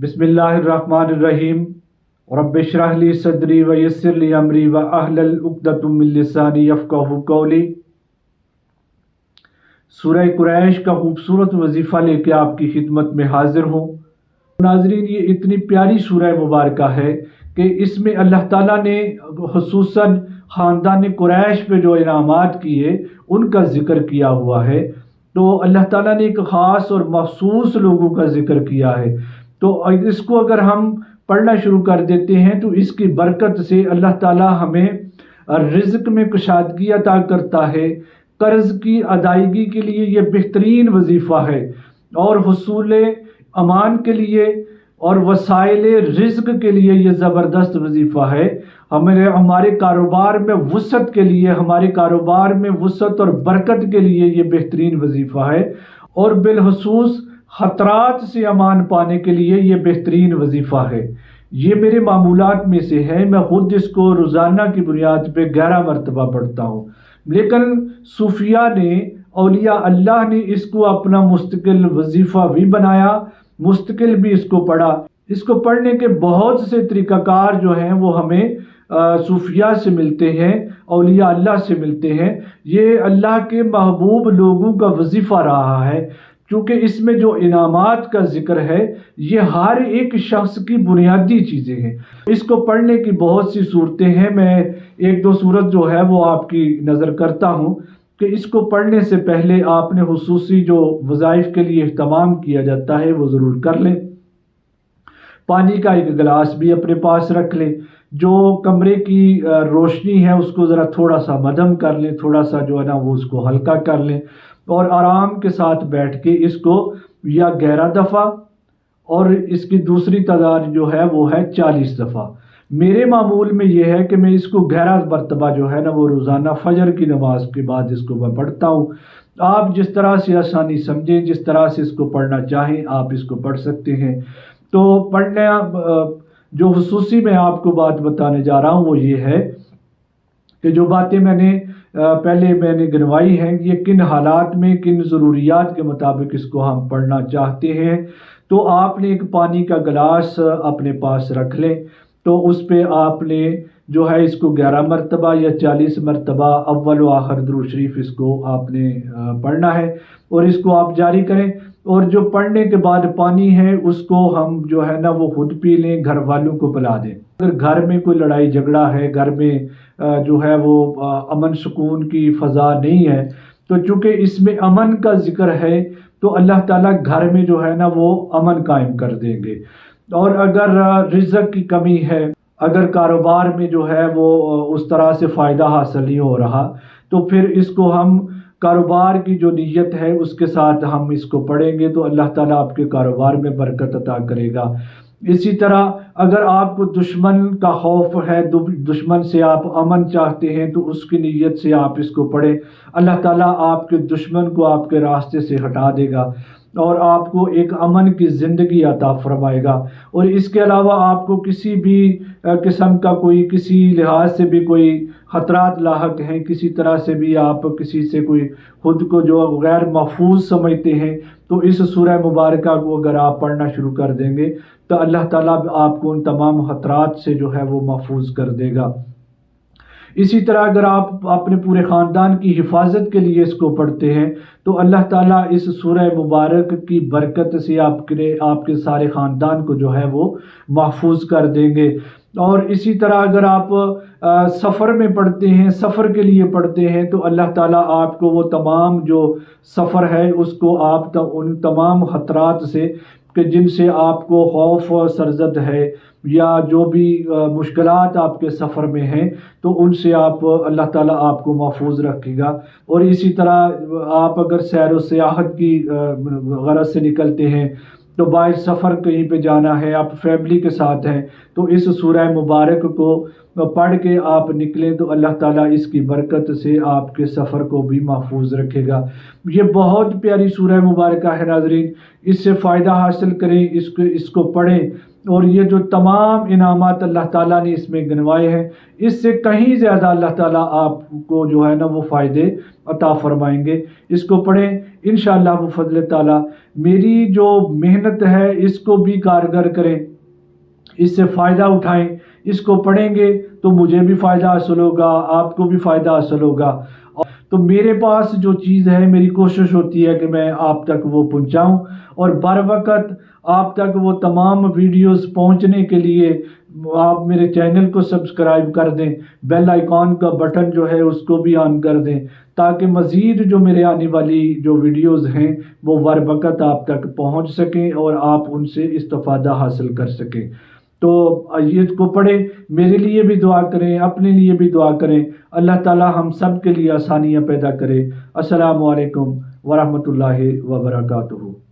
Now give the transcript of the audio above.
بسم اللہ الرحمن الرحیم رب اشرح لی صدری ویسر لی امری واحلل عقدۃ من لسانی یفقہوا قولی۔ سورہ قریش کا خوبصورت وظیفہ لے کے آپ کی خدمت میں حاضر ہوں۔ ناظرین، یہ اتنی پیاری سورہ مبارکہ ہے کہ اس میں اللہ تعالیٰ نے خصوصاً خاندان قریش پہ جو انعامات کیے ان کا ذکر کیا ہوا ہے۔ تو اللہ تعالیٰ نے ایک خاص اور مخصوص لوگوں کا ذکر کیا ہے، تو اس کو اگر ہم پڑھنا شروع کر دیتے ہیں تو اس کی برکت سے اللہ تعالیٰ ہمیں رزق میں کشادگی عطا کرتا ہے۔ قرض کی ادائیگی کے لیے یہ بہترین وظیفہ ہے، اور حصول امان کے لیے اور وسائل رزق کے لیے یہ زبردست وظیفہ ہے۔ ہمارے کاروبار میں وسعت کے لیے، ہمارے کاروبار میں وسعت اور برکت کے لیے یہ بہترین وظیفہ ہے، اور بالخصوص خطرات سے امان پانے کے لیے یہ بہترین وظیفہ ہے۔ یہ میرے معمولات میں سے ہے، میں خود اس کو روزانہ کی بنیاد پہ 11 مرتبہ پڑھتا ہوں، لیکن صوفیاء نے، اولیاء اللہ نے اس کو اپنا مستقل وظیفہ بھی بنایا، مستقل بھی اس کو پڑھا۔ اس کو پڑھنے کے بہت سے طریقہ کار جو ہیں وہ ہمیں صوفیاء سے ملتے ہیں، اولیاء اللہ سے ملتے ہیں۔ یہ اللہ کے محبوب لوگوں کا وظیفہ رہا ہے، کیونکہ اس میں جو انعامات کا ذکر ہے یہ ہر ایک شخص کی بنیادی چیزیں ہیں۔ اس کو پڑھنے کی بہت سی صورتیں ہیں، میں ایک دو صورت جو ہے وہ آپ کی نظر کرتا ہوں کہ اس کو پڑھنے سے پہلے آپ نے خصوصی جو وظائف کے لیے اہتمام کیا جاتا ہے وہ ضرور کر لیں۔ پانی کا ایک گلاس بھی اپنے پاس رکھ لیں، جو کمرے کی روشنی ہے اس کو ذرا تھوڑا سا مدھم کر لیں، تھوڑا سا جو ہے نا وہ اس کو ہلکا کر لیں، اور آرام کے ساتھ بیٹھ کے اس کو یا 11 دفعہ اور اس کی دوسری تعداد جو ہے وہ ہے 40 دفعہ۔ میرے معمول میں یہ ہے کہ میں اس کو 11 مرتبہ جو ہے نا وہ روزانہ فجر کی نماز کے بعد اس کو میں پڑھتا ہوں۔ آپ جس طرح سے آسانی سمجھیں، جس طرح سے اس کو پڑھنا چاہیں آپ اس کو پڑھ سکتے ہیں۔ تو پڑھنا جو خصوصی میں آپ کو بات بتانے جا رہا ہوں وہ یہ ہے کہ جو باتیں میں نے پہلے گنوائی ہیں، یہ کن حالات میں، کن ضروریات کے مطابق اس کو ہم پڑھنا چاہتے ہیں۔ تو آپ نے ایک پانی کا گلاس اپنے پاس رکھ لیں، تو اس پہ آپ نے جو ہے اس کو 11 مرتبہ یا 40 مرتبہ اول و آخر درود شریف اس کو آپ نے پڑھنا ہے، اور اس کو آپ جاری کریں۔ اور جو پڑھنے کے بعد پانی ہے اس کو ہم جو ہے نا وہ خود پی لیں، گھر والوں کو پلا دیں۔ اگر گھر میں کوئی لڑائی جھگڑا ہے، گھر میں جو ہے وہ امن سکون کی فضا نہیں ہے، تو چونکہ اس میں امن کا ذکر ہے تو اللہ تعالیٰ گھر میں جو ہے نا وہ امن قائم کر دیں گے۔ اور اگر رزق کی کمی ہے، اگر کاروبار میں جو ہے وہ اس طرح سے فائدہ حاصل نہیں ہو رہا، تو پھر اس کو ہم کاروبار کی جو نیت ہے اس کے ساتھ ہم اس کو پڑھیں گے تو اللہ تعالیٰ آپ کے کاروبار میں برکت عطا کرے گا۔ اسی طرح اگر آپ کو دشمن کا خوف ہے، دشمن سے آپ امن چاہتے ہیں، تو اس کی نیت سے آپ اس کو پڑھیں، اللہ تعالیٰ آپ کے دشمن کو آپ کے راستے سے ہٹا دے گا اور آپ کو ایک امن کی زندگی عطا فرمائے گا۔ اور اس کے علاوہ آپ کو کسی بھی قسم کا کوئی کسی لحاظ سے بھی کوئی خطرات لاحق ہیں، کسی طرح سے بھی آپ کسی سے کوئی خود کو جو غیر محفوظ سمجھتے ہیں، تو اس سورہ مبارکہ کو اگر آپ پڑھنا شروع کر دیں گے تو اللہ تعالیٰ آپ کو ان تمام خطرات سے جو ہے وہ محفوظ کر دے گا۔ اسی طرح اگر آپ اپنے پورے خاندان کی حفاظت کے لیے اس کو پڑھتے ہیں تو اللہ تعالیٰ اس سورہ مبارک کی برکت سے آپ کے سارے خاندان کو جو ہے وہ محفوظ کر دیں گے۔ اور اسی طرح اگر آپ سفر میں پڑھتے ہیں، سفر کے لیے پڑھتے ہیں، تو اللہ تعالیٰ آپ کو وہ تمام جو سفر ہے اس کو آپ ان تمام خطرات سے کہ جن سے آپ کو خوف سرزد ہے یا جو بھی مشکلات آپ کے سفر میں ہیں، تو ان سے آپ اللہ تعالیٰ آپ کو محفوظ رکھے گا۔ اور اسی طرح آپ اگر سیر و سیاحت کی غرض سے نکلتے ہیں، تو باہر سفر کہیں پہ جانا ہے، آپ فیملی کے ساتھ ہیں، تو اس سورہ مبارک کو پڑھ کے آپ نکلیں تو اللہ تعالیٰ اس کی برکت سے آپ کے سفر کو بھی محفوظ رکھے گا۔ یہ بہت پیاری سورہ مبارکہ ہے ناظرین، اس سے فائدہ حاصل کریں، اس کو پڑھیں، اور یہ جو تمام انعامات اللہ تعالیٰ نے اس میں گنوائے ہیں، اس سے کہیں زیادہ اللہ تعالیٰ آپ کو جو ہے نا وہ فائدے عطا فرمائیں گے۔ اس کو پڑھیں، انشاءاللہ بفضل تعالیٰ میری جو محنت ہے اس کو بھی کارگر کریں، اس سے فائدہ اٹھائیں، اس کو پڑھیں گے تو مجھے بھی فائدہ حاصل ہوگا، آپ کو بھی فائدہ حاصل ہوگا۔ تو میرے پاس جو چیز ہے میری کوشش ہوتی ہے کہ میں آپ تک وہ پہنچاؤں، اور بر وقت آپ تک وہ تمام ویڈیوز پہنچنے کے لیے آپ میرے چینل کو سبسکرائب کر دیں، بیل آئیکن کا بٹن جو ہے اس کو بھی آن کر دیں، تاکہ مزید جو میرے آنے والی جو ویڈیوز ہیں وہ بر وقت آپ تک پہنچ سکیں اور آپ ان سے استفادہ حاصل کر سکیں۔ تو یہ کو پڑھیں، میرے لیے بھی دعا کریں، اپنے لیے بھی دعا کریں، اللہ تعالی ہم سب کے لیے آسانیاں پیدا کرے۔ السلام علیکم ورحمۃ اللہ وبرکاتہ۔